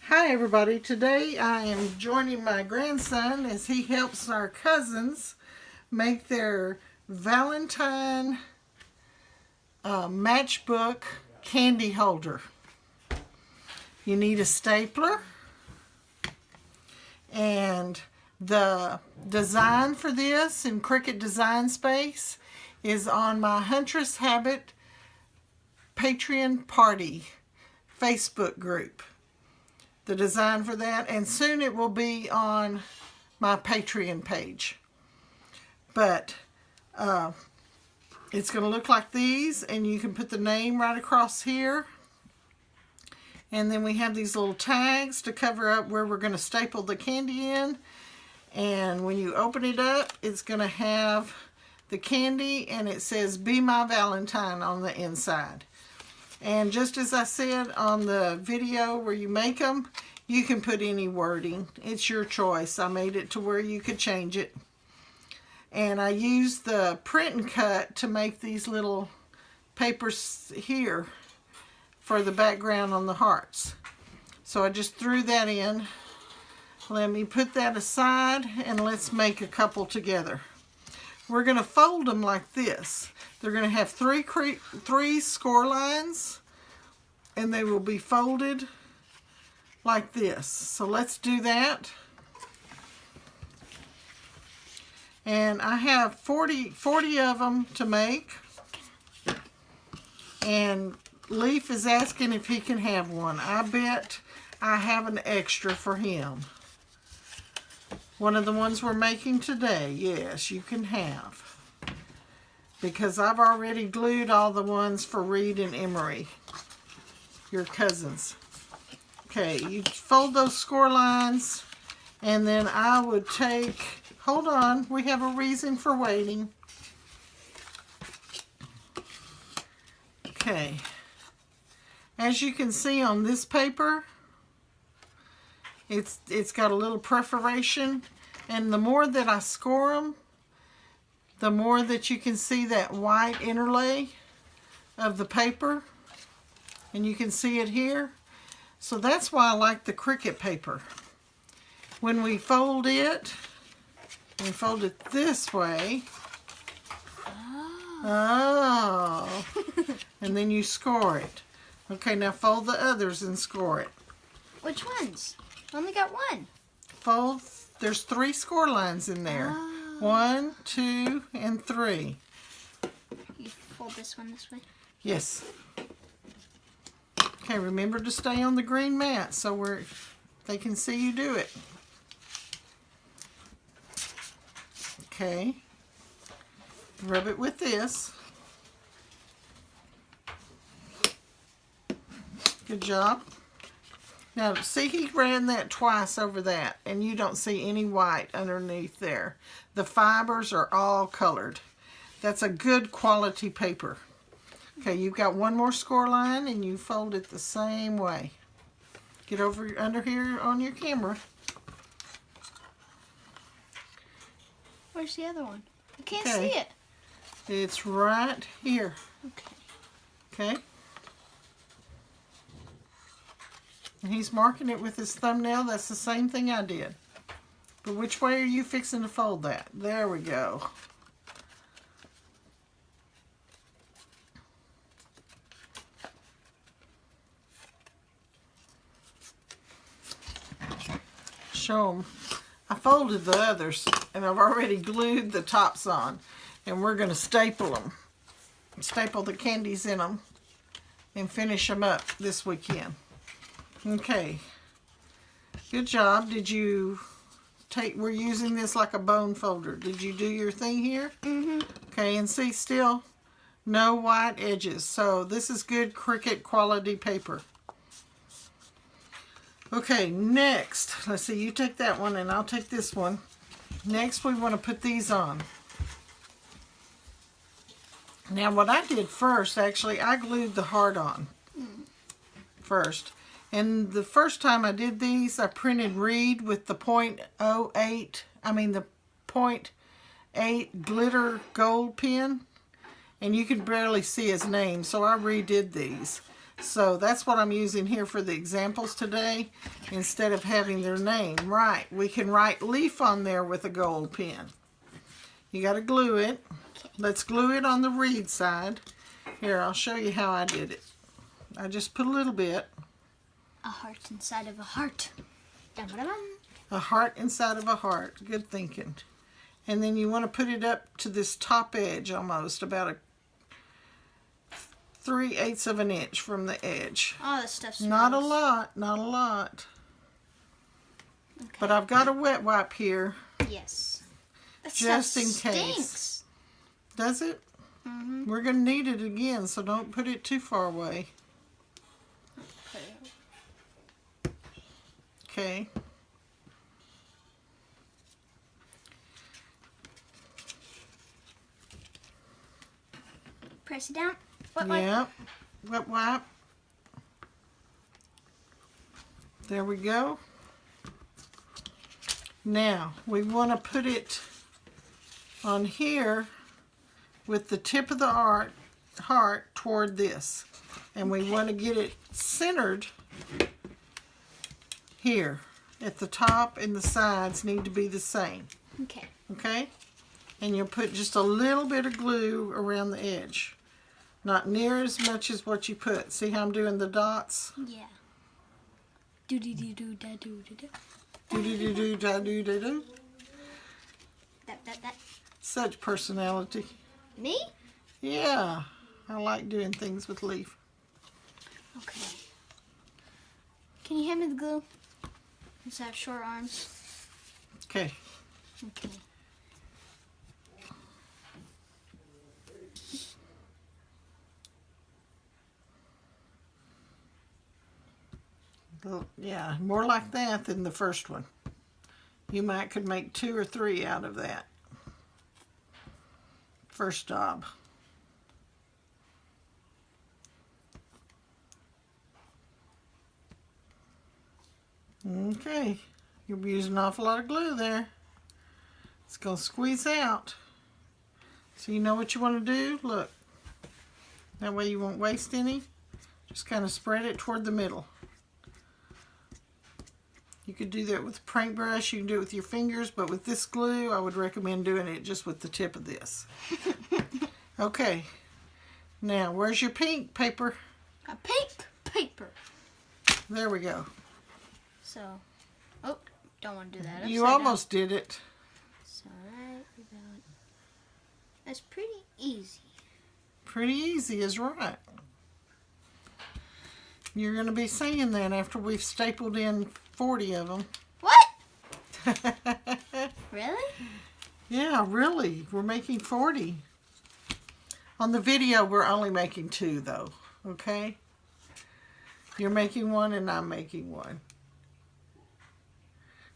Hi everybody, today I am joining my grandson as he helps our cousins make their Valentine Matchbook candy holder. You need a stapler, and the design for this in CRICUT Design Space is on my Huntress Habit Patreon Party Facebook group. The design for that, and soon it will be on my Patreon page. But it's going to look like these, and you can put the name right across here. And then we have these little tags to cover up where we're going to staple the candy in. And when you open it up, it's going to have the candy, and it says "Be My Valentine" on the inside. And just as I said on the video where you make them, you can put any wording. It's your choice. I made it to where you could change it. And I used the print and cut to make these little papers here for the background on the hearts. So I just threw that in. Let me put that aside, and let's make a couple together. We're going to fold them like this. They're going to have three score lines, and they will be folded like this. So let's do that. And I have 40 of them to make. And Leaf is asking if he can have one. I bet I have an extra for him. One of the ones we're making today, yes, you can have. Because I've already glued all the ones for Reed and Emery, your cousins. Okay, you fold those score lines, and then I would take, hold on, we have a reason for waiting. Okay, as you can see on this paper, it's got a little perforation, and the more that I score them, the more that you can see that white interlay of the paper, and you can see it here. So that's why I like the CRICUT paper. When we fold it, we fold it this way. Oh. And then you score it. Okay, now fold the others and score it. Which ones? I only got one. Fold, there's 3 score lines in there. Oh. 1, 2, and 3. You fold this one this way? Yes. Okay, remember to stay on the green mat so they can see you do it. Okay. Rub it with this. Good job. Now, see, he ran that twice over that, and you don't see any white underneath there. The fibers are all colored. That's a good quality paper. Okay, you've got one more score line, and you fold it the same way. Get over under here on your camera. Where's the other one? I can't Okay. see it. It's right here. Okay. Okay? And he's marking it with his thumbnail. That's the same thing I did. But which way are you fixing to fold that? There we go. Show them. I folded the others, and I've already glued the tops on. And we're going to staple them. Staple the candies in them and finish them up this weekend. Okay. Good job. Did you we're using this like a bone folder. Did you do your thing here? Mm-hmm. Okay, and see, still no white edges. So this is good CRICUT quality paper. Okay, next, let's see, you take that one and I'll take this one. Next, we want to put these on. Now, what I did first, actually, I glued the heart on first. And the first time I did these, I printed Reed with the .08 glitter gold pen. And you could barely see his name, so I redid these. So that's what I'm using here for the examples today, instead of having their name. Right, we can write leaf on there with a gold pen. You got to glue it. Okay. Let's glue it on the reed side. Here, I'll show you how I did it. I just put a little bit. A heart inside of a heart. Dum-ba-dum. A heart inside of a heart. Good thinking. And then you want to put it up to this top edge almost, about a 3/8 of an inch from the edge. Oh, this stuff smells. Not a lot, not a lot. Okay. But I've got a wet wipe here. Yes. That Just stuff in case. stinks. Does it? Mm-hmm. We're going to need it again, so don't put it too far away. Okay. Press it down. Wet wipe. Yep. Wet wipe. There we go. Now, we want to put it on here with the tip of the heart toward this. And we want to get it centered here. At the top and the sides need to be the same. Okay. Okay? And you'll put just a little bit of glue around the edge. Not near as much as what you put. See how I'm doing the dots? Yeah. Do-do-do-do-da-do-do-do. Do-do-do-do-da-do-do-do. That. Such personality. Me? Yeah. I like doing things with leaf. Okay. Can you hand me the glue? Since I have short arms. Okay. Okay. Well, yeah, more like that than the first one. You could make 2 or 3 out of that. First job. Okay, you're using an awful lot of glue there. It's going to squeeze out. So you know what you want to do? Look. That way you won't waste any. Just kind of spread it toward the middle. You could do that with a paintbrush. You can do it with your fingers, but with this glue, I would recommend doing it just with the tip of this. Okay. Now, where's your pink paper? A pink paper. There we go. So, oh, don't want to do that. You Upside almost did it. So right about. That's pretty easy. Pretty easy is right. You're going to be saying that after we've stapled in 40 of them. What? Really? Yeah, really. We're making 40. On the video, we're only making 2, though. Okay? You're making 1 and I'm making 1.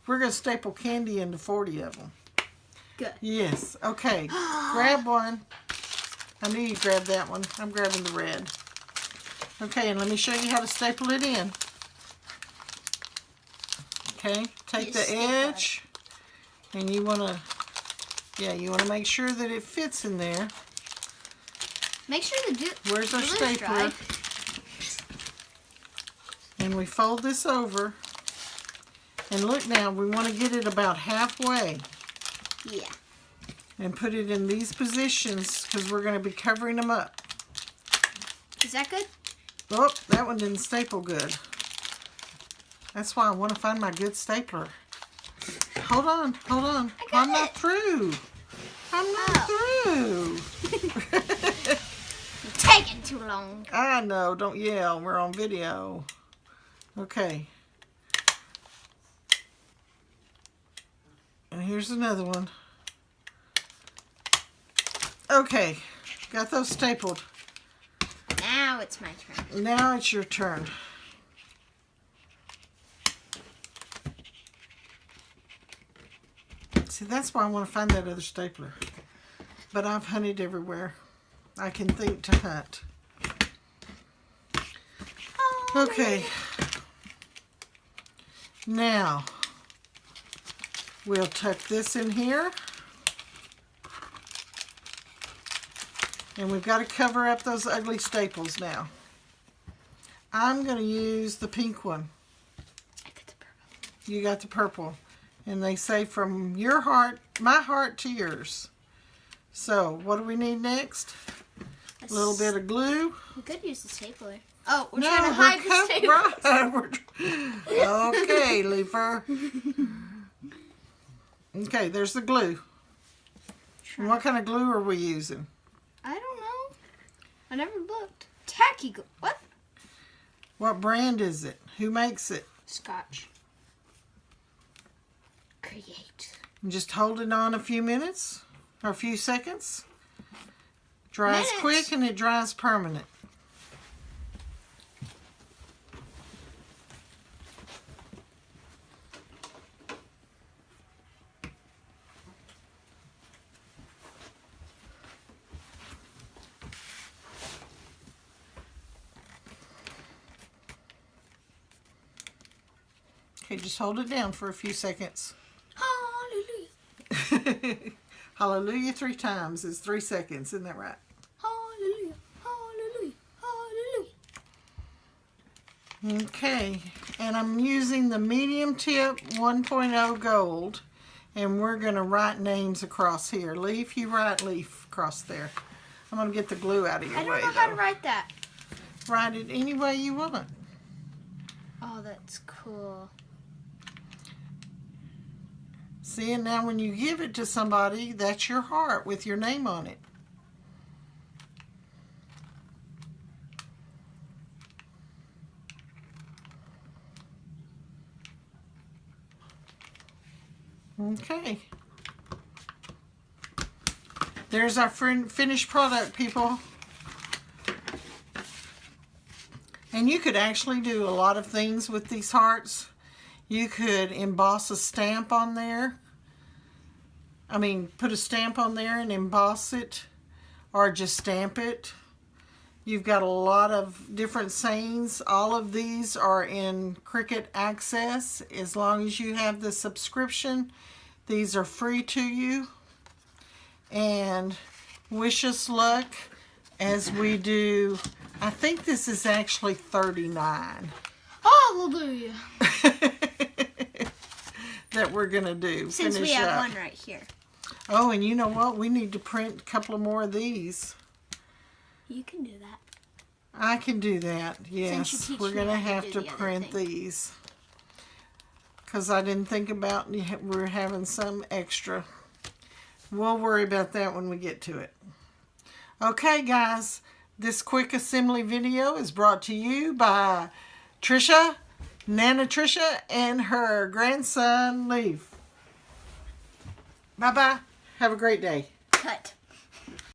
We're going to staple candy into 40 of them. Good. Yes. Okay. Grab one. I knew you grabbed that one. I'm grabbing the red. Okay, and let me show you how to staple it in. Okay, take the edge, and you want to make sure that it fits in there. Make sure the Where's our glue's stapler? dry. And we fold this over. And look now, we want to get it about halfway. Yeah. And put it in these positions because we're going to be covering them up. Is that good? Oh, that one didn't staple good. That's why I want to find my good stapler. Hold on, hold on. I'm not through. I'm not through. You're taking too long. I know, don't yell. We're on video. Okay. And here's another one. Okay, got those stapled. Now it's my turn. Now it's your turn. See, that's why I want to find that other stapler. But I've hunted everywhere I can think to hunt. Okay. Now, we'll tuck this in here. And we've got to cover up those ugly staples now. I'm going to use the pink one. I got the purple. You got the purple. And they say from your heart, my heart to yours. So, what do we need next? A little bit of glue. We could use the stapler. Oh, we're trying to hide the stapler. Right. Okay, Leafer. Okay, there's the glue. And what kind of glue are we using? I don't know. I never looked. Tacky glue. What? What brand is it? Who makes it? Scotch. Create. And just hold it on a few minutes or a few seconds. Dries quick and it dries permanent. Okay, just hold it down for a few seconds. Hallelujah. Hallelujah 3 times is 3 seconds, isn't that right? Hallelujah. Hallelujah. Hallelujah. Okay, and I'm using the medium tip 1.0 gold, and we're going to write names across here. Leaf, you write Leaf across there. I'm going to get the glue out of your way. I don't know how to write that. Write it any way you want. Oh, that's cool. See, and now when you give it to somebody, that's your heart with your name on it. Okay. There's our finished product, people. And you could actually do a lot of things with these hearts. You could emboss a stamp on there. I mean, put a stamp on there and emboss it, or just stamp it. You've got a lot of different sayings. All of these are in CRICUT Access. As long as you have the subscription, these are free to you. And wish us luck as we do. I think this is actually 39. Hallelujah. That we're going to do. Since we have one right here. Oh, and you know what? We need to print a couple of more of these. You can do that. I can do that, yes. We're going to have to print these. Because I didn't think about we're having some extra. We'll worry about that when we get to it. Okay, guys. This quick assembly video is brought to you by Trisha, Nana Trisha, and her grandson, Leaf. Bye-bye. Have a great day.